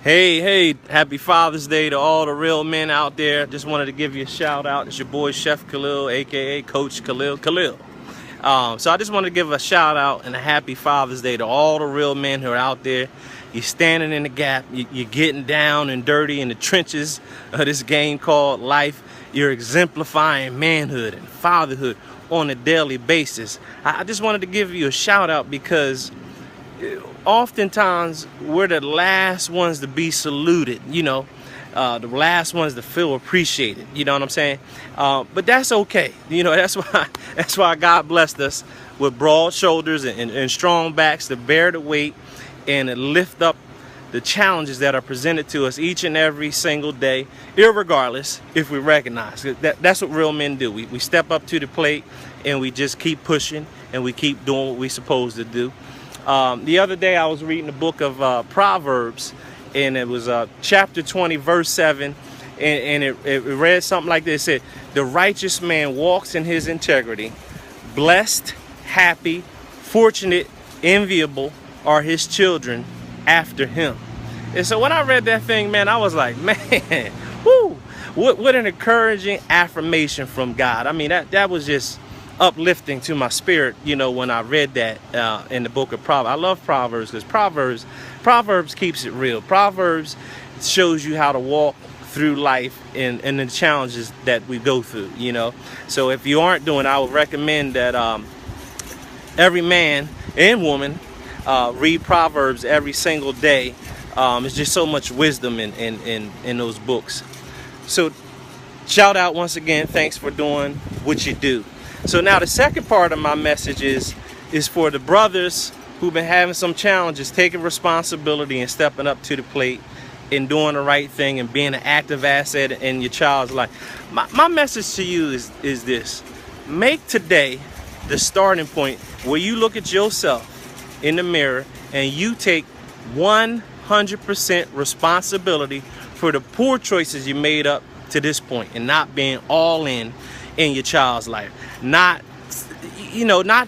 Hey, happy Father's Day to all the real men out there. Just wanted to give you a shout out. It's your boy Chef Khalil, aka Coach Khalil. So I just wanted to give a shout out and a happy Father's Day to all the real men who are out there. You're standing in the gap. You're getting down and dirty in the trenches of this game called life. You're exemplifying manhood and fatherhood on a daily basis. I just wanted to give you a shout out because oftentimes we're the last ones to be saluted, the last ones to feel appreciated, you know what I'm saying? But that's okay. That's why God blessed us with broad shoulders and strong backs to bear the weight and to lift up the challenges that are presented to us each and every single day, irregardless if we recognize that's what real men do. We step up to the plate and we just keep pushing and we keep doing what we're supposed to do. The other day I was reading the book of Proverbs, and it was chapter 20 verse 7, and it read something like this. It said, the righteous man walks in his integrity. Blessed, happy, fortunate, enviable are his children after him. And so when I read that thing, man, I was like, man, whoo, what an encouraging affirmation from God. I mean, that was just uplifting to my spirit, when I read that in the book of Proverbs. I love Proverbs because Proverbs keeps it real. Proverbs shows you how to walk through life and the challenges that we go through, So if you aren't doing it, I would recommend that every man and woman read Proverbs every single day. It's just so much wisdom in those books. So shout out once again. Thanks for doing what you do. So now the second part of my message is for the brothers who've been having some challenges, taking responsibility and stepping up to the plate and doing the right thing and being an active asset in your child's life. My message to you is this. Make today the starting point where you look at yourself in the mirror and you take 100% responsibility for the poor choices you made up to this point and not being all in your child's life, not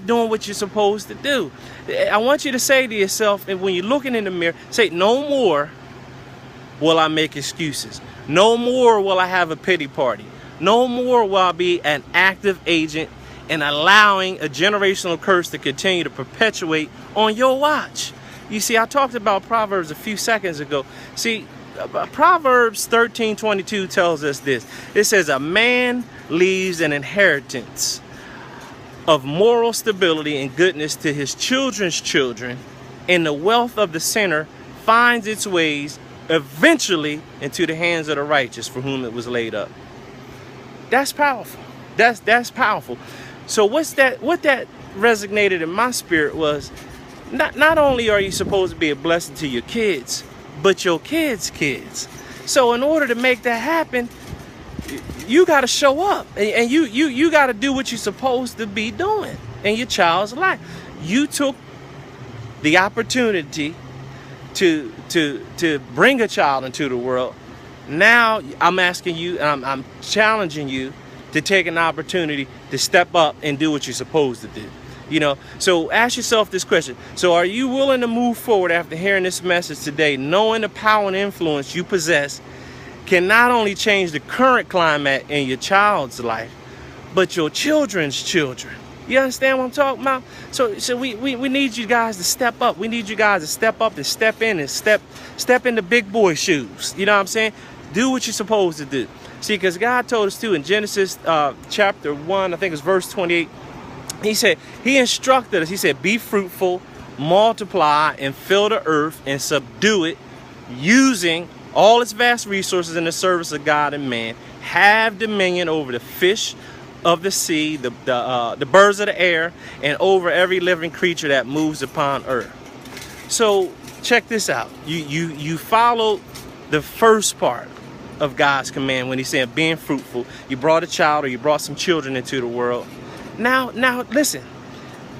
doing what you're supposed to do. I want you to say to yourself, and when you're looking in the mirror, say, no more will I make excuses. No more will I have a pity party. No more will I be an active agent and allowing a generational curse to continue to perpetuate on your watch. You see, I talked about Proverbs a few seconds ago. See, Proverbs 13:22 tells us this. It says, a man leaves an inheritance of moral stability and goodness to his children's children, and the wealth of the sinner finds its ways eventually into the hands of the righteous for whom it was laid up. That's powerful. That's powerful. So what that resonated in my spirit was, not only are you supposed to be a blessing to your kids, but your kids' kids. So in order to make that happen, you got to show up, and you got to do what you're supposed to be doing in your child's life. You took the opportunity to bring a child into the world. Now I'm asking you, and I'm challenging you to take an opportunity to step up and do what you're supposed to do. So ask yourself this question. So are you willing to move forward after hearing this message today, knowing the power and influence you possess can not only change the current climate in your child's life, but your children's children? You understand what I'm talking about? So we need you guys to step up. We need you guys to step up and step in and step in the big boy shoes. You know what I'm saying? Do what you're supposed to do. See, because God told us too in Genesis chapter 1, I think it's verse 28, he said, he instructed us, he said, be fruitful, multiply, and fill the earth and subdue it, using all its vast resources in the service of God and man. Have dominion over the fish of the sea, the birds of the air, and over every living creature that moves upon earth. So check this out. You follow the first part of God's command when he said being fruitful. You brought a child, or you brought some children into the world. Now listen.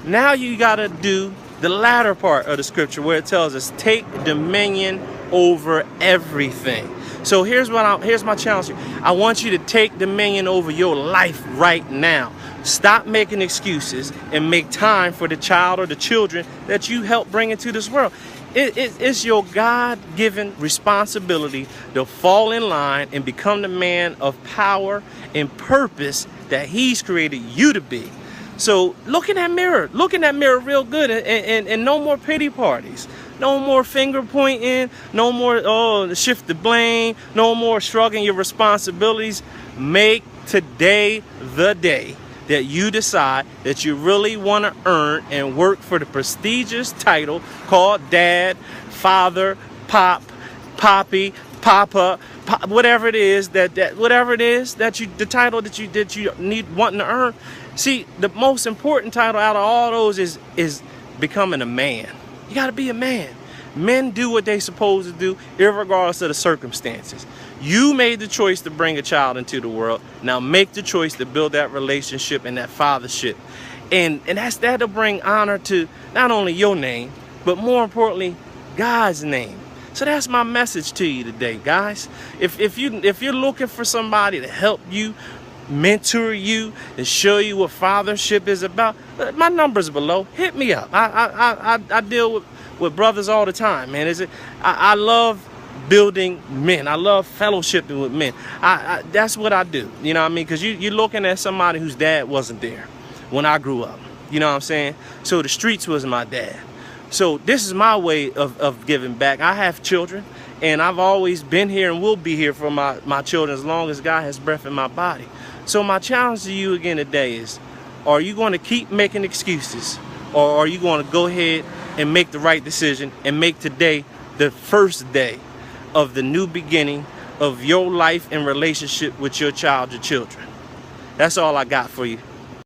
Now you got to do the latter part of the scripture where it tells us take dominion over everything. So here's my challenge. I want you to take dominion over your life right now. Stop making excuses and make time for the child or the children that you help bring into this world. It's your God-given responsibility to fall in line and become the man of power and purpose that he's created you to be. So look in that mirror real good, and no more pity parties. No more finger pointing, no more shift the blame, no more shrugging your responsibilities. Make today the day that you decide that you really want to earn and work for the prestigious title called dad, father, pop, poppy, papa, whatever it is the title that you need wanting to earn. See, the most important title out of all those is becoming a man. You got to be a man. Men do what they supposed to do, irregardless of the circumstances. You made the choice to bring a child into the world. Now make the choice to build that relationship and that fathership. And that'll bring honor to not only your name, but more importantly, God's name. So that's my message to you today, guys. If you're looking for somebody to help you, mentor you, and show you what fathership is about, my number's below. Hit me up. I deal with brothers all the time, man. I love building men. I love fellowshipping with men. That's what I do. You know what I mean? Because you're looking at somebody whose dad wasn't there when I grew up. You know what I'm saying? So the streets was my dad. So this is my way of giving back. I have children, and I've always been here and will be here for my children as long as God has breath in my body. So my challenge to you again today is, are you going to keep making excuses, or are you going to go ahead and make the right decision and make today the first day of the new beginning of your life and relationship with your child, your children? That's all I got for you.